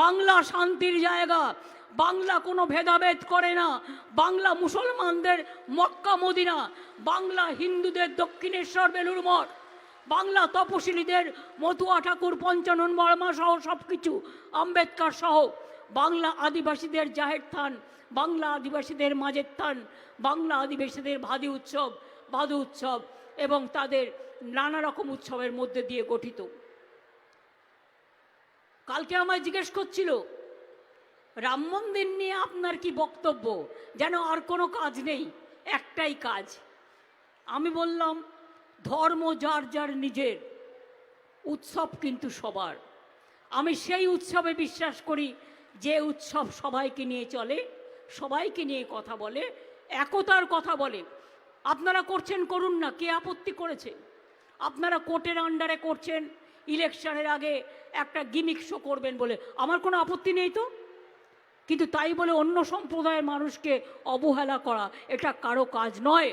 বাংলা শান্তির জায়গা, বাংলা কোনো ভেদাভেদ করে না, বাংলা মুসলমানদের মক্কা মদিনা, বাংলা হিন্দুদের দক্ষিণেশ্বর বেলুর মঠ, বাংলা তপশিলীদের মতুয়া ঠাকুর পঞ্চানন বর্মা সহ সব কিছু, আম্বেদকর সহ, বাংলা আদিবাসীদের জাহের থান, বাংলা আদিবাসীদের মাঝের থান, বাংলা আদিবাসীদের ভাদু উৎসব এবং তাদের নানা রকম উৎসবের মধ্যে দিয়ে গঠিত। কালকে আমায় জিজ্ঞেস করছিল রাম মন্দির নিয়ে আপনার কি বক্তব্য, যেন আর কোনো কাজ নেই, একটাই কাজ। আমি বললাম ধর্ম যার যার নিজের, উৎসব কিন্তু সবার। আমি সেই উৎসবে বিশ্বাস করি যে উৎসব সবাইকে নিয়ে চলে, সবাইকে নিয়ে কথা বলে, একতার কথা বলে। আপনারা করছেন, করুন না, কে আপত্তি করেছে? আপনারা কোর্টের আন্ডারে করছেন, ইলেকশনের আগে একটা গিমিক শো করবেন বলে, আমার কোনো আপত্তি নেই তো। কিন্তু তাই বলে অন্য সম্প্রদায়ের মানুষকে অবহেলা করা এটা কারো কাজ নয়।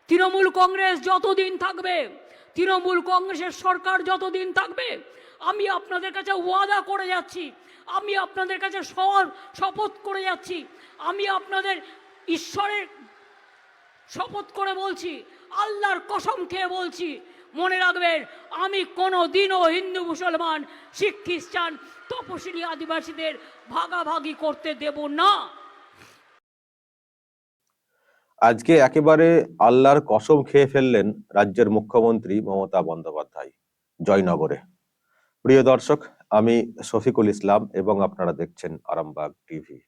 তৃণমূল কংগ্রেস যতদিন থাকবে, তৃণমূল কংগ্রেসের সরকার যতদিন থাকবে, আমি আপনাদের কাছে ওয়াদা করে যাচ্ছি, আমি আপনাদের কাছে শপথ করে যাচ্ছি, আমি আপনাদের ঈশ্বরের শপথ করে বলছি, আল্লাহর কসম খেয়ে বলছি, মনে রাখবেন আমি কোনো দিনও হিন্দু মুসলমান শিখ খ্রিস্টান তপশিলি আদিবাসীদের ভাগাভাগি করতে দেব না। আজকে একেবারে আল্লাহর কসম খেয়ে ফেললেন রাজ্যের মুখ্যমন্ত্রী মমতা বন্দ্যোপাধ্যায় জয়নগরে। প্রিয় দর্শক, আমি শফিকুল ইসলাম এবং আপনারা দেখছেন আরামবাগ টিভি।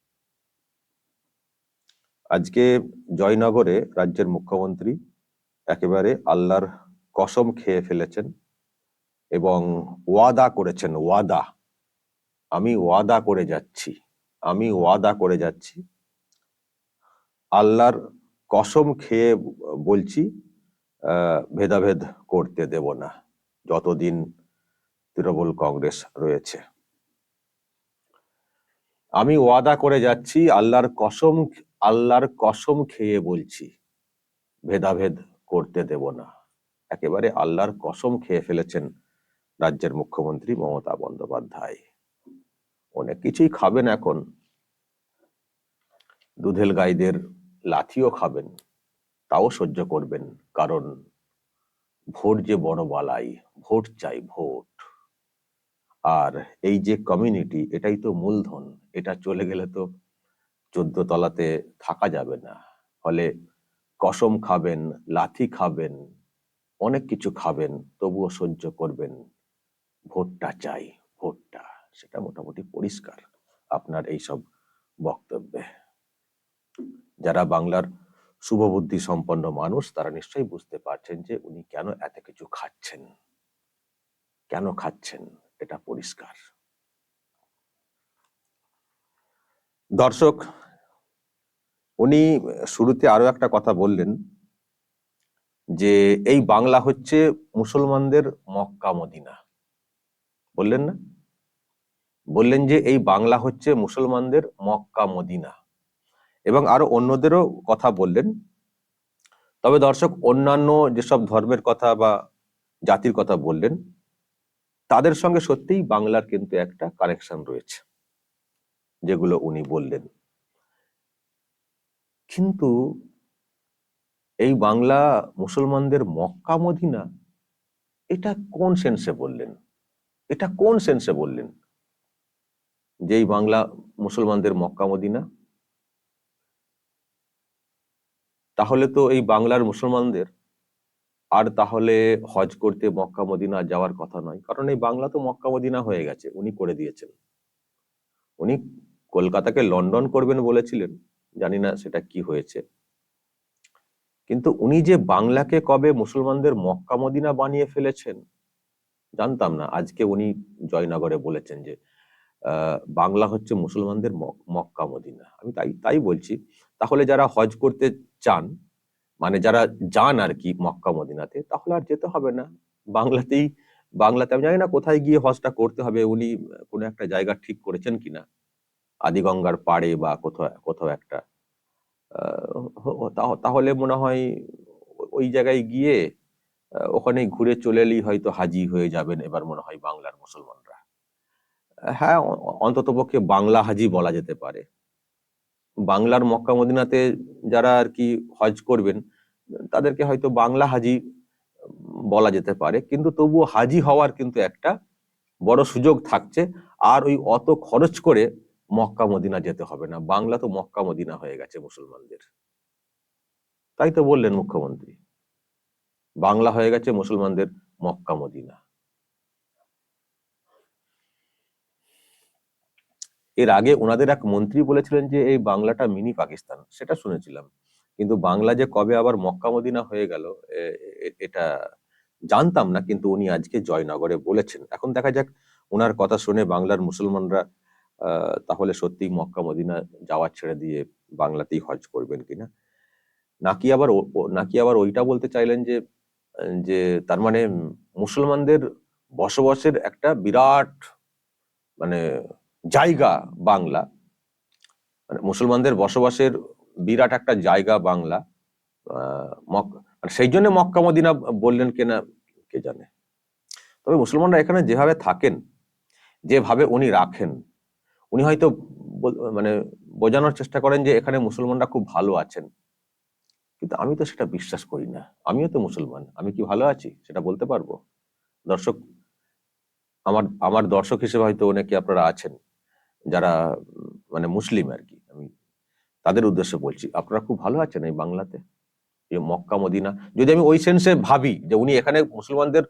আজকে জয়নগরে রাজ্যের মুখ্যমন্ত্রী একেবারে আল্লাহর কসম খেয়ে ফেলেছেন এবং ওয়াদা করেছেন, আমি ওয়াদা করে যাচ্ছি, আল্লাহর কসম খেয়ে বলছি ভেদাভেদ করতে দেব না যতদিন তৃণমূল কংগ্রেস রয়েছে। আমি ওয়াদা করে যাচ্ছি, আল্লাহর কসম খেয়ে বলছি ভেদাভেদ করতে দেব না। একেবারে আল্লাহর কসম খেয়ে ফেলেছেন রাজ্যের মুখ্যমন্ত্রী মমতা বন্দ্যোপাধ্যায়। অনেক কিছুই খাবেন এখন, দুধেল গাইদের লাথিও খাবেন, তাও সহ্য করবেন, কারণ ভোট যে বড় বালাই, ভোট চাই, ভোট। আর এই যে কমিউনিটি, এটাই তো মূলধন, এটা চলে গেলে তো 14 তলাতে থাকা যাবে না। ফলে কসম খাবেন, লাথি খাবেন, অনেক কিছু খাবেন, তবুও সহ্য করবেন। ভোটটা চাই, ভোটটা, সেটা মোটামুটি পরিষ্কার আপনার এইসব বক্তব্যে। যারা বাংলার শুভবুদ্ধি সম্পন্ন মানুষ তারা নিশ্চয়ই বুঝতে পারছেন যে উনি কেন এত কিছু খাচ্ছেন, কেন খাচ্ছেন, এটা পরিষ্কার। দর্শক, উনি শুরুতে আরো একটা কথা বললেন যে এই বাংলা হচ্ছে মুসলমানদের মক্কা মদিনা। বললেন না? বললেন যে এই বাংলা হচ্ছে মুসলমানদের মক্কা মদিনা, এবং আরো অন্যদেরও কথা বললেন। তবে দর্শক, অন্যান্য যেসব ধর্মের কথা বা জাতির কথা বললেন তাদের সঙ্গে সত্যিই বাংলার কিন্তু একটা কানেকশন রয়েছে, যেগুলো উনি বললেন। কিন্তু এই বাংলা মুসলমানদের মক্কা মদিনা, এটা কোন সেন্সে বললেন? এটা কোন সেন্সে বললেন যে এই বাংলা মুসলমানদের মক্কা মদিনা? তাহলে তো এই বাংলার মুসলমানদের আর তাহলে হজ করতে মক্কা মদিনা যাওয়ার কথা নয়, কারণ এই বাংলা তো মক্কা মদিনা হয়ে গেছে, উনি করে দিয়েছেন। উনি কলকাতাকে লন্ডন করবেন বলেছিলেন, জানি না সেটা কি হয়েছে, কিন্তু উনি যে বাংলাকে কবে মুসলমানদের মক্কা মদিনা বানিয়ে ফেলেছেন জানতাম না। আজকে উনি জয়নগরে বলেছেন যে বাংলা হচ্ছে মুসলমানদের মক্কা মদিনা। আমি তাই বলছি, তাহলে যারা হজ করতে চান, মানে যারা যান আর কি মক্কা মদিনাতে, তাহলে আর যেতে হবে না, বাংলাতে আমি জানি না কোথায় গিয়ে হজটা করতে হবে, উনি কোনো একটা জায়গা ঠিক করেছেন কিনা, আদিগঙ্গার পাড়ে বা কোথাও একটা, তাহলে মনে হয় ওই জায়গায় গিয়ে ওখানে ঘুরে চলে এলেই হয়তো হাজি হয়ে যাবেন এবার মনে হয় বাংলার মুসলমানরা। হ্যাঁ, অন্ততপক্ষে বাংলা হাজি বলা যেতে পারে। বাংলার মক্কা মদিনাতে যারা আর কি হজ করবেন তাদেরকে হয়তো বাংলা হাজি বলা যেতে পারে, কিন্তু তবুও হাজি হওয়ার কিন্তু একটা বড় সুযোগ থাকছে। আর ওই অত খরচ করে মক্কা মদিনা যেতে হবে না, বাংলা তো মক্কা মদিনা হয়ে গেছে মুসলমানদের। তাই তো বললেন মুখ্যমন্ত্রী, বাংলা হয়ে গেছে মুসলমানদের মক্কা মদিনা। এর আগে ওনাদের এক মন্ত্রী বলেছিলেন যে এই বাংলাটা মিনি পাকিস্তান, সেটা শুনেছিলাম, কিন্তু বাংলা যে কবে আবার মক্কা মদিনা হয়ে গেল এটা জানতাম না। কিন্তু উনি আজকে জয়নগরে বলেছেন। এখন দেখা যাক ওনার কথা শুনে বাংলার মুসলমানরা তাহলে সত্যি মক্কা মদিনা যাওয়া ছেড়ে দিয়ে বাংলাতেই হজ করবেন কিনা, নাকি আবার ওইটা বলতে চাইলেন যে যে তার মানে মুসলমানদের বসবাসের একটা বিরাট মানে জায়গা বাংলা, মানে মুসলমানদের বসবাসের বিরাট একটা জায়গা বাংলা, মানে সেই জন্য মক্কা মদিনা বললেন কিনা কে জানে। তবে মুসলমানরা এখানে যেভাবে থাকেন, যেভাবে উনি রাখেন, উনি হয়তো মানে বোঝানোর চেষ্টা করেন যে এখানে মুসলমানরা খুব ভালো আছেন, কিন্তু আমি তো সেটা বিশ্বাস করি না। আমিও তো মুসলমান, আমি কি ভালো আছি সেটা বলতে পারবো? দর্শক, আমার আমার দর্শক হিসেবে হয়তো অনেকে আপনারা আছেন যারা মানে মুসলিম আর কি, আমি তাদের উদ্দেশ্যে বলছি, আপনারা খুব ভালো আছেন এই বাংলাতে, এই মক্কা মদিনা? যদি আমি ওই সেন্সে ভাবি যে উনি এখানে মুসলমানদের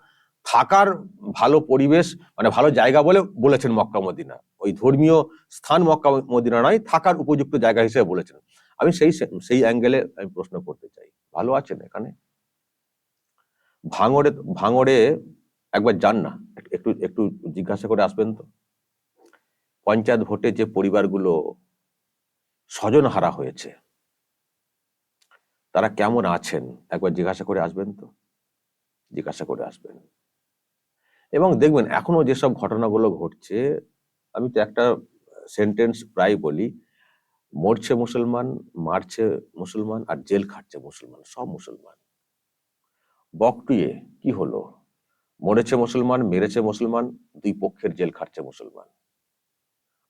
থাকার ভালো পরিবেশ মানে ভালো জায়গা বলে বলেছেন মক্কা মদিনা, ওই ধর্মীয় স্থান মক্কা মদিনা নয়, থাকার উপযুক্ত জায়গা হিসেবে বলেছেন, আমি সেই অ্যাঙ্গেলে আমি প্রশ্ন করতে চাই, ভালো আছেন এখানে? ভাঙড়ে ভাঙড়ে একবার যান না, একটু একটু জিজ্ঞাসা করে আসবেন তো, পঞ্চায়েত ভোটে যে পরিবারগুলো স্বজন হারা হয়েছে তারা কেমন আছেন একবার জিজ্ঞাসা করে আসবেন তো, জিজ্ঞাসা করে আসবেন। এবং দেখবেন এখনো যেসব ঘটনাগুলো ঘটছে, আমি তো একটা সেন্টেন্স প্রায় বলি, মরছে মুসলমান, মারছে মুসলমান, আর জেল খাটছে মুসলমান, সব মুসলমান। বকটুয়ে কি হলো? মরেছে মুসলমান, মেরেছে মুসলমান, দুই পক্ষের জেল খাটছে মুসলমান।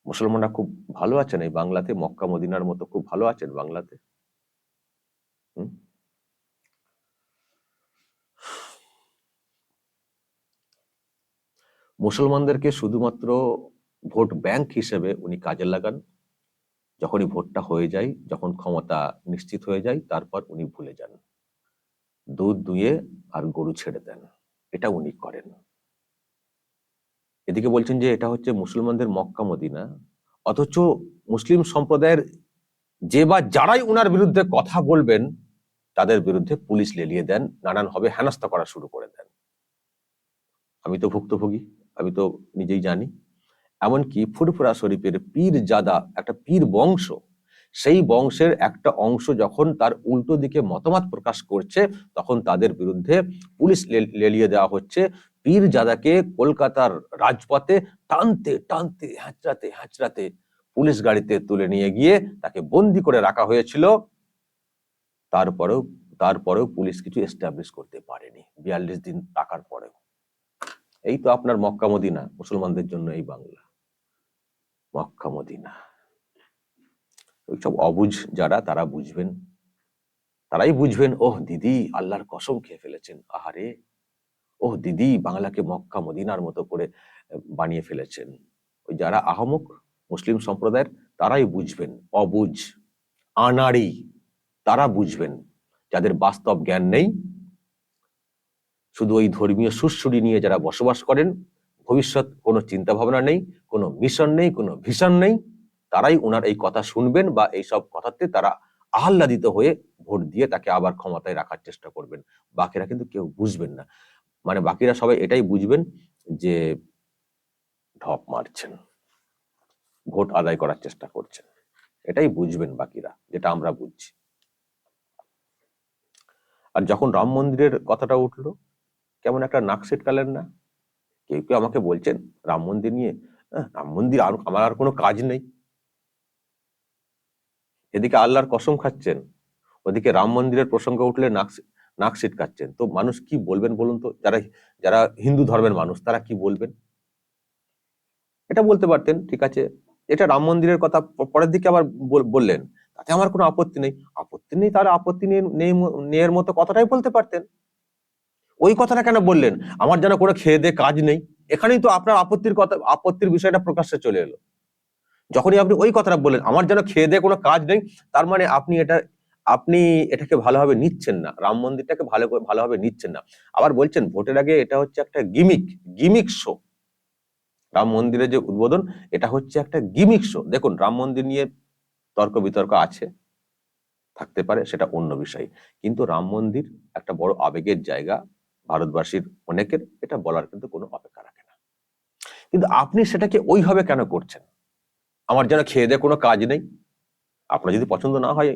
মুসলমানরা খুব ভালো আছেন এই বাংলাতে, মক্কা মদিনার মতো খুব ভালো আছেন বাংলাতে। মুসলমানদেরকে শুধুমাত্র ভোট ব্যাংক হিসেবে উনি কাজে লাগান। যখনই ভোটটা হয়ে যায়, যখন ক্ষমতা নিশ্চিত হয়ে যায়, তারপর উনি ভুলে যান, দুধ দুয়ে আর গরু ছেড়ে দেন, এটা উনি করেন। এদিকে বলছেন যে এটা হচ্ছে মুসলমানদের মক্কা মদিনা, অথচ মুসলিম সম্প্রদায়ের যে বা যারাই উনার বিরুদ্ধে কথা বলবেন তাদের বিরুদ্ধে পুলিশ লেলিয়ে দেন, নানানভাবে হেনস্থা করা শুরু করে দেন। আমি তো ভুক্তভোগী, আমি তো নিজেই জানি। এমনকি ফুরফুরা শরীফের পীর জাদা, একটা পীর বংশ, সেই বংশের একটা অংশ যখন তার উল্টো দিকে মতামত প্রকাশ করছে, তখন তাদের বিরুদ্ধে পুলিশ লেলিয়ে দেওয়া হচ্ছে। পীর জাদাকে কলকাতার রাজপথে টানতে টানতে হ্যাঁচড়াতে হ্যাঁচড়াতে পুলিশ গাড়িতে তুলে নিয়ে গিয়ে তাকে বন্দি করে রাখা হয়েছিল। তারপরেও পুলিশ কিছু এস্টাবলিশ করতে পারেনি 42 দিন রাখার পরেও। এই তো আপনার মক্কা মদিনা, মুসলমানদের জন্য এই বাংলা মক্কা মদিনা। ওইসব অবুঝ যারা, তারা বুঝবেন, তারাই বুঝবেন, ওহ দিদি আল্লাহর কসম খেয়ে ফেলেছেন, আহারে ওহ দিদি বাংলাকে মক্কা মদিনার মতো করে বানিয়ে ফেলেছেন। ওই যারা আহমক মুসলিম সম্প্রদায়ের, তারাই বুঝবেন, অবুঝ আনাড়ি তারা বুঝবেন, যাদের বাস্তব জ্ঞান নেই, শুধু ওই ধর্মীয় সুরসুরি নিয়ে যারা বসবাস করেন, ভবিষ্যৎ কোনো চিন্তা ভাবনা নেই, কোনো মিশন নেই, কোনো ভিশন নেই, তারাই ওনার এই কথা শুনবেন বা এইসব কথাতে তারা আহ্লাদিত হয়ে ভোট দিয়ে তাকে আবার ক্ষমতায় রাখার চেষ্টা করবেন। বাকিরা কিন্তু কেউ বুঝবেন না, মানে বাকিরা সবাই এটাই বুঝবেন যে ঢপ মারছেন, ভোট আদায় করার চেষ্টা করছেন, এটাই বুঝবেন বাকিরা, যেটা আমরা বুঝছি। আর যখন রাম মন্দিরের কথাটা উঠলো, কেমন একটা নাক সিটকালেন না? কেউ কেউ আমাকে বলছেন রাম মন্দির নিয়ে, রাম মন্দির আমার আর কোনো কাজ নেই, এদিকে আল্লাহর কসম খাচ্ছেন, ওদিকে রাম মন্দিরের প্রসঙ্গ উঠলে নাক সিটকাচ্ছেন। তো মানুষ কি বলবেন বলুন তো, যারা যারা হিন্দু ধর্মের মানুষ, তারা কি বলবেন? এটা বলতে পারতেন, ঠিক আছে। এটা রাম মন্দিরের কথা পরের দিকে আবার বললেন, তাতে আমার কোনো আপত্তি নেই। আপত্তি নেই, তাহলে আপত্তি নেই মতো কথাটাই বলতে পারতেন। ওই কথাটা কেন বললেন, আমার যেন কোনো খেয়ে দে কাজ নেই? এখানেই তো আপনার আপত্তির বিষয়টা প্রকাশ্যে চলে এলো। যখনই আপনি ওই কথাটা বললেন, আমার যেন খেয়ে দে কোনো কাজ নেই, তার মানে আপনি এটাকে ভালোভাবে নিচ্ছেন না, রাম মন্দিরটাকে ভালোভাবে নিচ্ছেন না। আবার বলছেন ভোটের আগে এটা হচ্ছে একটা গিমিক শো। রাম মন্দিরের যে উদ্বোধন, এটা হচ্ছে একটা গিমিক শো। দেখুন, রাম মন্দির নিয়ে তর্ক বিতর্ক আছে, থাকতে পারে, সেটা অন্য বিষয়। কিন্তু রাম মন্দির একটা বড় আবেগের জায়গা ভারতবাসীর অনেকের, এটা বলার কিন্তু কোনো অপেক্ষা রাখে না। কিন্তু আপনি সেটাকে ওইভাবে কেন করছেন, আমার যেন খেয়ে দে কোনো কাজ নেই? আপনার যদি পছন্দ না হয়,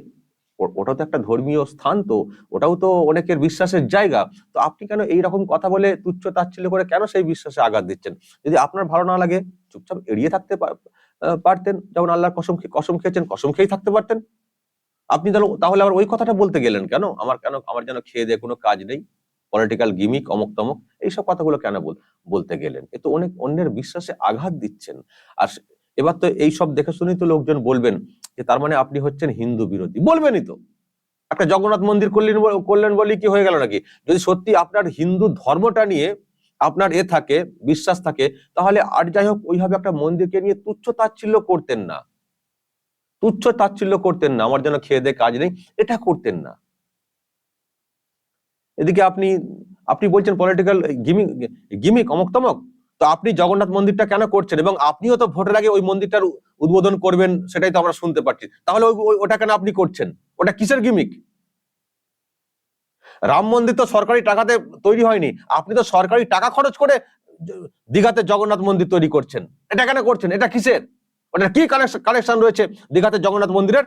ওটাও তো একটা ধর্মীয় স্থান, তো ওটাও তো অনেকের বিশ্বাসের জায়গা। তো আপনি কেন এইরকম কথা বলে তুচ্ছ তাচ্ছিল্য করে কেন সেই বিশ্বাসে আঘাত দিচ্ছেন? যদি আপনার ভালো না লাগে, চুপচাপ এড়িয়ে থাকতে পারতেন। যেমন আল্লাহর কসম খেয়েছেন, কসম খেয়েই থাকতে পারতেন। আপনি তাহলে আবার ওই কথাটা বলতে গেলেন কেন, আমার যেন খেয়ে দে কোনো কাজ নেই, পলিটিক্যাল গিমিক, অমুক তমক, এইসব কথাগুলো কেন বলতে গেলেন? এ তো অনেক অন্যের বিশ্বাসে আঘাত দিচ্ছেন। আর এবার তো এইসব দেখে শুনেই তো লোকজন বলবেন যে তার মানে আপনি হচ্ছেন হিন্দু বিরোধী। বলবেনই তো, একটা জগন্নাথ মন্দির করলেন বলেই কি হয়ে গেল নাকি? যদি সত্যি আপনার হিন্দু ধর্মটা নিয়ে আপনার থাকে, বিশ্বাস থাকে, তাহলে আর যাই হোক ওইভাবে একটা মন্দিরকে নিয়ে তুচ্ছ তাচ্ছিল্য করতেন না। আমার যেন খেয়ে দে কাজ নেই, এটা করতেন না। এদিকে আপনি বলছেন পলিটিক্যাল গিমিক অমক তমক। তো আপনি জগন্নাথ মন্দিরটা কেন করছেন, এবং আপনিও তো ভোটের আগে ওই মন্দিরটার উদ্বোধন করবেন, সেটাই তো আমরা শুনতে পাচ্ছি। তাহলে ওটা কেন আপনি করছেন? ওটা কিসের গিমিক? রাম মন্দির তো সরকারি টাকাতে তৈরি হয়নি, আপনি তো সরকারি টাকা খরচ করে দীঘাতে জগন্নাথ মন্দির তৈরি করছেন। এটা কেন করছেন? এটা কিসের? ওটা কি কানেকশন রয়েছে দীঘাতে জগন্নাথ মন্দিরের?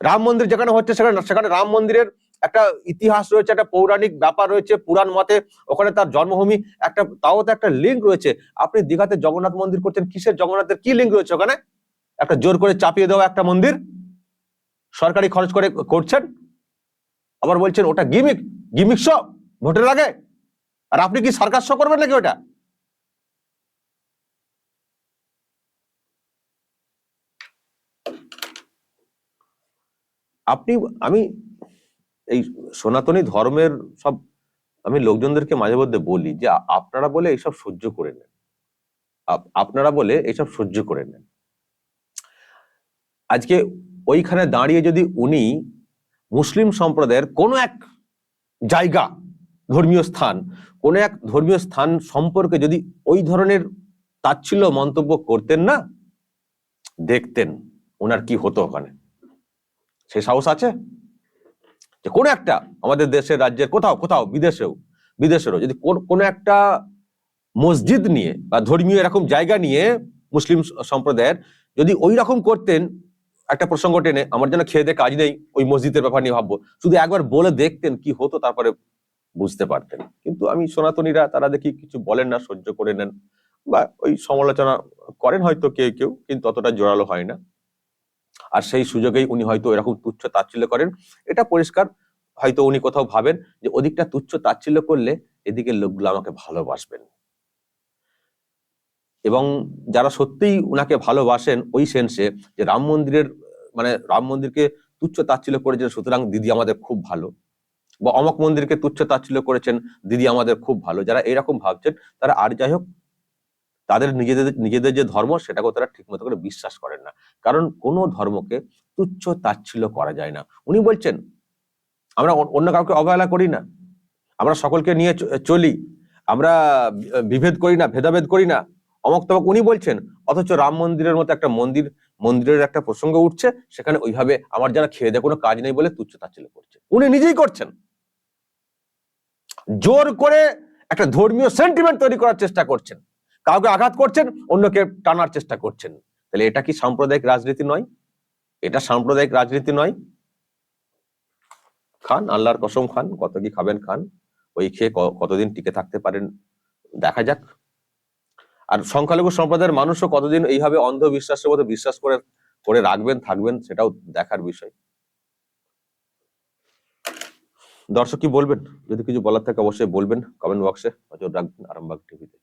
রাম মন্দির যেখানে হচ্ছে সেখানে রাম মন্দিরের একটা ইতিহাস রয়েছে, একটা পৌরাণিক ব্যাপার রয়েছে, পুরাণ মতে ওখানে তার জন্মভূমি, তাও তো একটা লিঙ্ক রয়েছে। আপনি দীঘাতে জগন্নাথ মন্দির করছেন, কিসের জগন্নাথের কি লিঙ্ক রয়েছে ওখানে? একটা জোর করে চাপিয়ে দেওয়া একটা মন্দির সরকারি খরচ করে করছেন, আবার বলছেন ওটা গিমিক শো ভোটের আগে। আর আপনি কি সার্কাস শো করবেন নাকি ওটা? আমি এই সনাতনী ধর্মের সব আমি লোকজনদেরকে মাঝে মধ্যে বলি যে আপনারা বলে এইসব সহ্য করে নেন, আজকে ওইখানে দাঁড়িয়ে যদি উনি মুসলিম সম্প্রদায়ের কোন এক জায়গা, ধর্মীয় স্থান সম্পর্কে যদি ওই ধরনের তাচ্ছিল্য মন্তব্য করতেন না, দেখতেন ওনার কি হতো ওখানে। সে সাহস আছে যে কোন একটা আমাদের দেশের, রাজ্যের, কোথাও বিদেশেরও যদি কোনো একটা মসজিদ নিয়ে বা ধর্মীয় এরকম জায়গা নিয়ে মুসলিম সম্প্রদায়ের যদি ওই রকম করতেন, একটা প্রসঙ্গ টেনে আমার যেন খেয়ে দে কাজ নেই, ওই মসজিদের ব্যাপার নিয়ে ভাববো, শুধু একবার বলে দেখতেন কি হতো, তারপরে বুঝতে পারতেন। কিন্তু আমি সনাতনীরা তারা দেখি কিছু বলেন না, সহ্য করে নেন, বা ওই সমালোচনা করেন হয়তো কেউ, কিন্তু অতটা জোরালো হয় না। আর সেই সুযোগেই উনি হয়তো এরকম তুচ্ছ তাচ্ছিল্য করেন। এটা পরিষ্কার, হয়তো উনি কোথাও ভাবেন যে ওদিকটা তুচ্ছ তাচ্ছিল্য করলে এদিকে লোকগুলো আমাকে ভালোবাসবেন, এবং যারা সত্যিই উনাকে ভালোবাসেন ওই সেন্সে যে রাম মন্দিরকে তুচ্ছ তাচ্ছিল্য করেছেন, সুতরাং দিদি আমাদের খুব ভালো, বা অমক মন্দিরকে তুচ্ছ তাচ্ছিল্য করেছেন, দিদি আমাদের খুব ভালো, যারা এরকম ভাবছেন তারা আর যাই হোক তাদের নিজেদের যে ধর্ম সেটাকে তারা ঠিক মতো করে বিশ্বাস করেন না। কারণ কোনো ধর্মকে তুচ্ছ তাচ্ছিল্য করা যায় না। উনি বলছেন আমরা অন্য কাউকে অবহেলা করি না, আমরা সকলকে নিয়ে চলি, আমরা বিভেদ করি না, ভেদাভেদ করি না, অমক তমক উনি বলছেন। অথচ রাম মন্দিরের মতো একটা মন্দিরের একটা প্রসঙ্গ উঠছে, সেখানে ওইভাবে আমার যারা খেয়ে দেয় কোনো কাজ নেই বলে তুচ্ছ তাচ্ছিল্য করছে। উনি নিজেই করছেন, জোর করে একটা ধর্মীয় সেন্টিমেন্ট তৈরি করার চেষ্টা করছেন, কাউকে আঘাত করছেন, অন্যকে টানার চেষ্টা করছেন। তাহলে এটা কি সাম্প্রদায়িক রাজনীতি নয়? এটা সাম্প্রদায়িক রাজনীতি নয়? খান, আল্লাহর কসম খান, কত কি খাবেন খান, ওই খেয়ে কতদিন টিকে থাকতে পারেন দেখা যাক। আর সংখ্যালঘু সম্প্রদায়ের মানুষও কতদিন এইভাবে অন্ধবিশ্বাসের মতো বিশ্বাস করে থাকবেন, সেটাও দেখার বিষয়। দর্শক কি বলবেন? যদি কিছু বলার থাকে অবশ্যই বলবেন কমেন্ট বক্সে, নজর রাখবেন আরামবাগ টিভিতে।